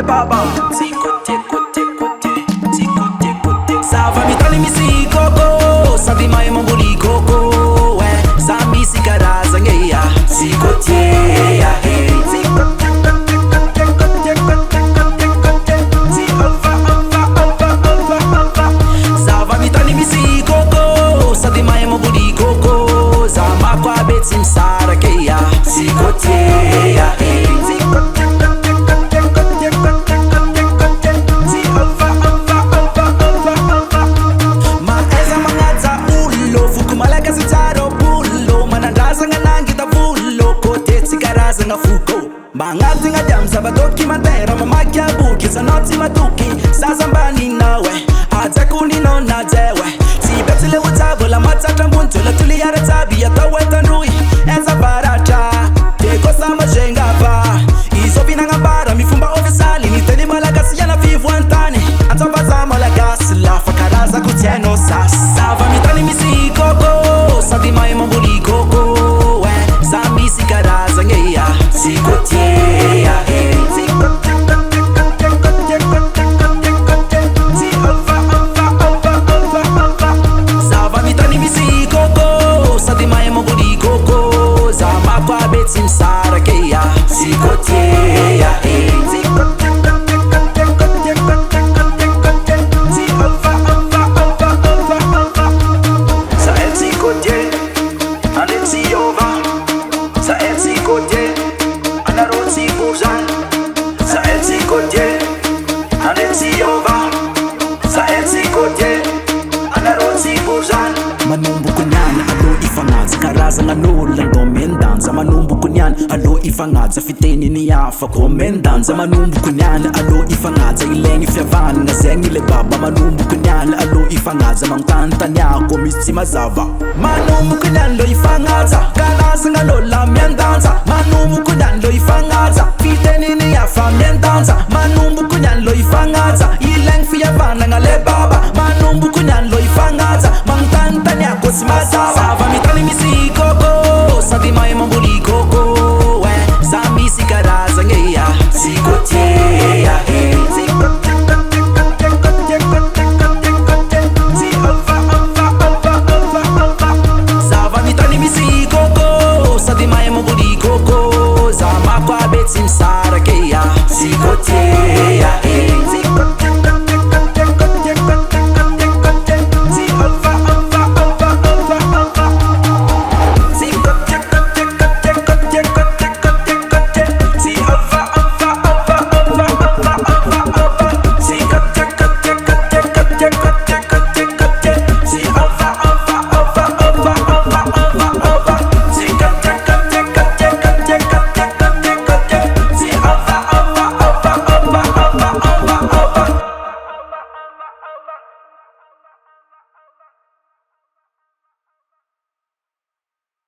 le baba. Zikote kote kote, zikote kote. Sava mi tani mi si koko, savi mai mambuli koko. Sami si karaza ngeya, zikote ya hey. Zikote kote kote kote kote kote. Zikova ova ova ova ova. Sava mi tani mi si koko, savi mai mambuli koko. Zama kwa beti msara keya, zikote ya hey. Zikote kote kote kote kote kote kote. Zikova ova ova ova ova. Maeza mangaza ulo, fukumalaka sitaro bulo. Manandaza nganangi da bulo, kote tsikaraza nga fuko. Mangati nga jamsa badoki matera, mamaki abuki zanoti matuki. Sazambani nawe, aja kunino na jewe. Sibetile utabula matata muntula tuli yare tabi ya taweta nui. Enza barata, teko sama jengava. Izo vina ngambara, mifumba ofisali. Niteni malagasi yana vivu antani. Atabaza malagasi, lafa karaza kutieno sas. Sava mitani misi koko, savi mai mambuli koko. Zami si karaza ngeya, zikote ya hey. Zikote kote kote kote kote kote kote. Zikova ova ova ova ova. Sava mitani misi koko, savi mai mambuli koko. Zama kwa beti msara keya, zikote ya hey. Zikote kote kote kote kote kote kote. Zikova ova ova ova ova. Sa el zikote, ane ziyova. Sa el zikote, ana rotsi buzan. Sa el zikote, ane ziyova. Sa el zikote, ana rotsi buzan. Manumbu kunyan, alo ifangaza karaza nganola ngomendanza. Manumbu kunyan, alo ifangaza fiteni niyafa komendanza. Manumbu kunyan, alo ifangaza ilengi fyavani ngazengi le baba. Manumbu kunyan, alo ifangaza mangtanta nyako misi mazava. Manumbu kunyan lo ifangaza karaza ngalola mendanza. Manumbu kunyan lo ifangaza fiteni niyafa mendanza. Manumbu kunyan lo ifangaza